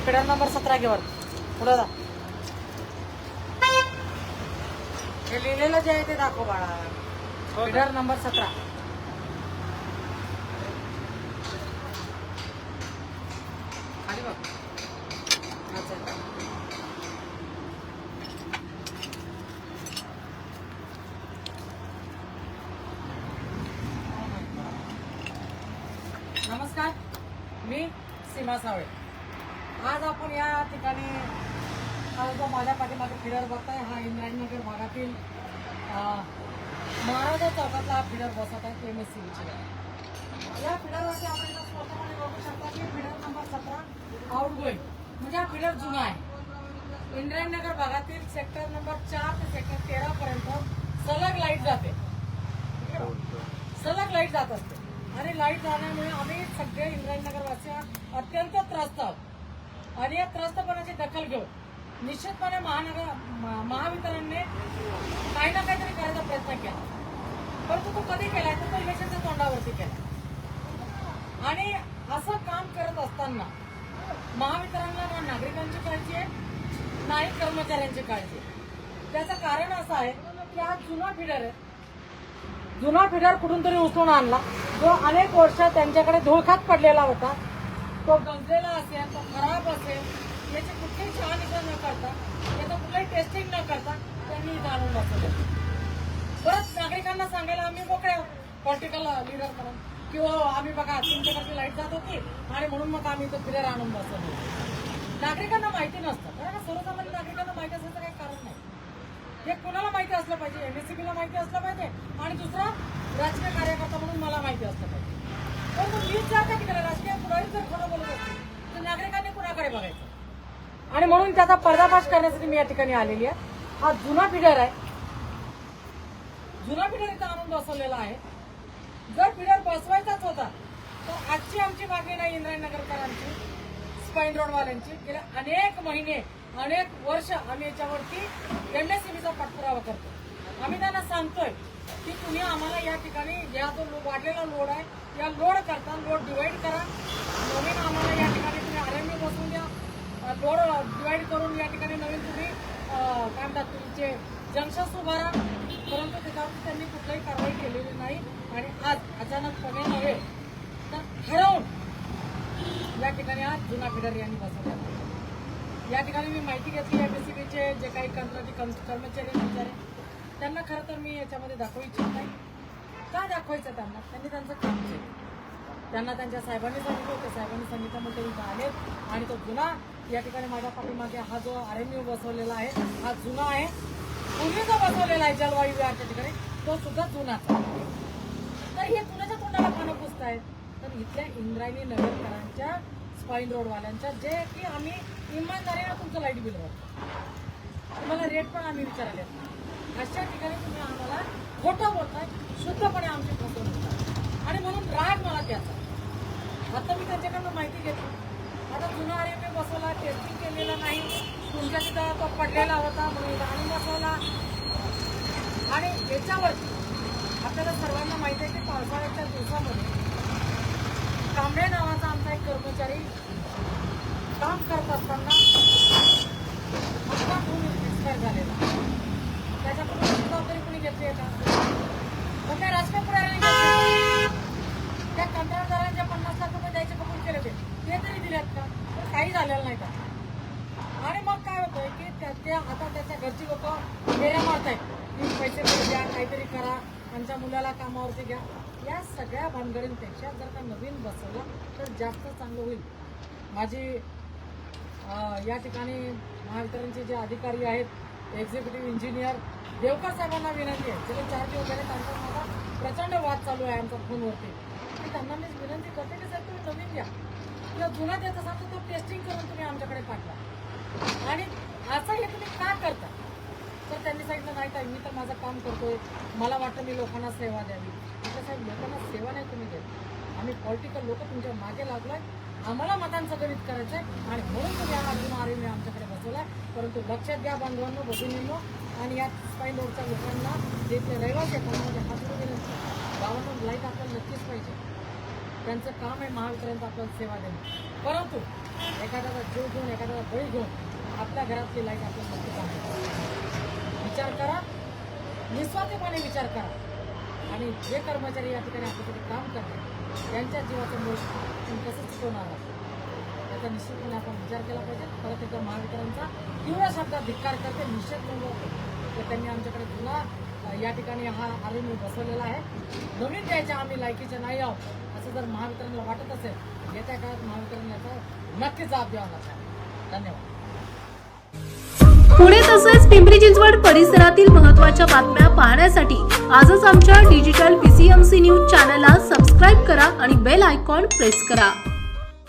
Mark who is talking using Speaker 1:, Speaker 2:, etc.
Speaker 1: Feeder number 17 घेवर पुढे जा. हे लिहिलेलं जे आहे ते दाखव बाळा. Feeder number 17. खाली बघ. अच्छा. नमस्कार, मी सीमा सावळे. आज आपण या ठिकाणी हा जो माझ्या पाठीमागे फिडर बघताय हा इंद्रायणीनगर भागातील महाराजा चौकातला हा फिडर बसत आहे MSCBची. या फिडरवरती आपण स्पष्टपणे बघू शकता की फिडर नंबर 17 आउटगोईंग म्हणजे हा फिडर जुना आहे. इंद्रायणीनगर भागातील सेक्टर नंबर 4 ते सेक्टर 13 पर्यंत सलग लाईट जाते, सलग लाईट जात असते आणि लाईट जाण्यामुळे आम्ही सगळे इंद्रायणीनगरवासी अत्यंत त्रस्त आहोत. आणि या त्रस्तपणाची दखल घेऊन निश्चितपणे महावितरणने काही ना काहीतरी करायचा प्रयत्न केला. परंतु तो कधी केलाय तर तो इलेक्शनच्या तोंडावरती केला. आणि असं काम करत असताना महावितरणला ना नागरिकांची काळजी आहे नाही कर्मचाऱ्यांची काळजी आहे. त्याचं कारण असं आहे की हा जुना फिडर आहे. जुना फिडर कुठून तरी उचलून आणला जो अनेक वर्ष त्यांच्याकडे धुळखात पडलेला होता. तो गंजलेला असेल, तो खराब असेल, याची कुठलीही शहानिशा न करता, याचं कुठलंही टेस्टिंग न करता त्यांनी जाणून बसवलं. परत नागरिकांना सांगायला आम्ही मोकळे पॉलिटिकल लिडर म्हणून किंवा आम्ही बघा तुमच्याकडची लाईट जात होती आणि म्हणून मग आम्ही तो फिडर आणून बसवलो. नागरिकांना माहिती नसतं, कारण सर्वसामान्य नागरिकांना माहिती असण्याचं काही कारण नाही. हे कुणाला माहिती असलं पाहिजे, MSCBला माहिती असलं पाहिजे आणि दुसरा राजकीय कार्यकर्ता म्हणून मला माहिती असलं पाहिजे. परंतु मी ज्या काही केलं राजकीय पुढारी जर खरं बोलत असतील तर नागरिकांनी कुणाकडे बघायचं. आणि म्हणून त्याचा पर्दाफाश करण्यासाठी मी या ठिकाणी आलेली आहे. हा जुना फिडर आहे, जुना फिडर इथं आणून बसवलेला आहे. जर फिडर बसवायचाच होता तर आजची आमची मागणी नाही इंद्रायणीनगरकरांची, स्पाईन रोडवाल्यांची. गेल्या अनेक महिने अनेक वर्ष आम्ही याच्यावरती MSCBचा पाठपुरावा करतो. आम्ही त्यांना सांगतोय की तुम्ही आम्हाला या ठिकाणी या जो वाढलेला लोड आहे या लोड करता, लोड डिवाइड करा. नवीन आम्हाला या ठिकाणी तुम्ही RMU बसवून द्या, लोड डिवाइड करून या ठिकाणी नवीन तुम्ही काय म्हणतात तुमचे जंक्शन्स उभारा. परंतु त्याच्यावरती त्यांनी कुठलाही कारवाई केलेली नाही. आणि आज अचानकपणे नव्हे तर ठरवून या ठिकाणी आज जुना फिडर यांनी बसवला. या ठिकाणी मी माहिती घेतली MSCBचे जे काही कंत्राटी कर्मचारी आहे त्यांना खरं तर मी याच्यामध्ये दाखवू इच्छित नाही. का दाखवायचं त्यांना? त्यांनी त्यांचं काम केलं. त्यांना त्यांच्या साहेबांनी सांगितलं होतं, साहेबांनी सांगितल्यामुळे ते आलेत. आणि तो जुना या ठिकाणी माझ्या पाठीमागे हा जो RMU बसवलेला आहे हा जुना आहे. पूर्वी जो बसवलेला आहे जलवायू विहारच्या ठिकाणी तो सुद्धा जुनाच आहे. तर हे कुणाच्या तोंडाला पानं पुसतायत? तर इथल्या इंद्रायणी नगरकरांच्या, स्पाईन रोडवाल्यांच्या, जे की आम्ही इमानदारीनं तुमचं लाईट बिल भरतो, तुम्हाला रेट पण आम्ही विचारले. अशा ठिकाणी तुम्ही आम्हाला खोटं बोलताय, शुद्धपणे आमची फसवणूक करताय. आणि म्हणून राग मला त्याचा. आता मी त्यांच्याकडनं माहिती घेतली. आता जुना RMU बसवला, टेस्टिंग केलेलं नाही, तुमच्या तिथं तो पडलेला होता म्हणून आणून बसवला. आणि याच्यावरती आपल्याला सर्वांना माहिती आहे की पावसाळ्याच्या दिवसामध्ये कांबळे नावाचा आमचा एक कर्मचारी काम करत असताना अपघात होऊन एक्सपायर झालेला. त्याच्याकडून जबाबदारी कोणी घेतली आहे का? पण त्या राजकीय पुढाऱ्यांनी घेतली. त्या कंत्राटदारांच्या 50 लाख रुपये द्यायचे कबूल केले ते तरी दिलेत का? तर काही झालेलं नाही का? आणि मग काय होतंय की आता त्याच्या घरची लोक फेऱ्या मारतायत की पैसे द्या, काहीतरी करा, आमच्या मुलाला कामावरती घ्या. या सगळ्या भानगडींपेक्षा जर का नवीन बसवला तर जास्त चांगलं होईल. माझी या ठिकाणी महावितरणचे जे अधिकारी आहेत, एक्झिक्युटिव्ह इंजिनियर देवकर साहेबांना विनंती आहे. गेले 4 दिवस झाले त्यांचा माझा प्रचंड वाद चालू आहे आमचा फोनवरती. आणि त्यांना मी विनंती करते की सर तुम्ही नवीन घ्या किंवा जुना देत असाल तर तो टेस्टिंग करून तुम्ही आमच्याकडे पाठवा. आणि असं हे तुम्ही का करता? तर त्यांनी सांगितलं नाही ताई, मी तर माझं काम करतोय, मला वाटतं मी लोकांना सेवा द्यावी. म्हटलं साहेब, लोकांना सेवा नाही तुम्ही देत, आम्ही पॉलिटिकल लोक तुमच्या मागे लागलोय, आम्हाला मतांचं गणित करायचं आहे आणि म्हणून तुम्ही अर्जुन RMU आमच्याकडे बसवलाय. परंतु लक्षात घ्या बांधवांनो, भगिनींनो आणि या स्पाईन रोडच्या लोकांना, जे इथले रहिवासी आहेत त्यांना हात जोडून विनंती, गावांना लाईट आपल्याला नक्कीच पाहिजे. त्यांचं काम आहे महावितरणचं आपल्याला सेवा देणं. परंतु एखाद्याचा जीव घेऊन एखाद्याचा बळी घेऊन आपल्या घरातली लाईट आपण नक्की चांगली विचार करा, निस्वार्थीपणे विचार करा आणि जे कर्मचारी या ठिकाणी आपल्यासाठी काम करतात त्यांच्या जीवाचं मूळ आपण कसं चुकवणार आहात याचा निश्चितपणे आपण विचार केला पाहिजे. परत एकदा महावितरणचा तीव्र शब्दात धिक्कार करते, निषेध नोंदवते तर त्यांनी आमच्याकडे जुना या ठिकाणी हा आरएमयू बसवलेला आहे. नवीन द्यायच्या आम्ही लायकीचे नाही आहोत असं जर महावितरणला वाटत असेल येत्या काळात महावितरण याचा नक्की जबाब द्यावा लागतो. धन्यवाद.
Speaker 2: पुणे तसेच पिंपरी चिंचवड परिसरातील महत्त्वाच्या बातम्या पाहण्यासाठी आजच आमच्या डिजिटल PCMC न्यूज चॅनलला सबस्क्राईब करा आणि बेल आयकॉन प्रेस करा.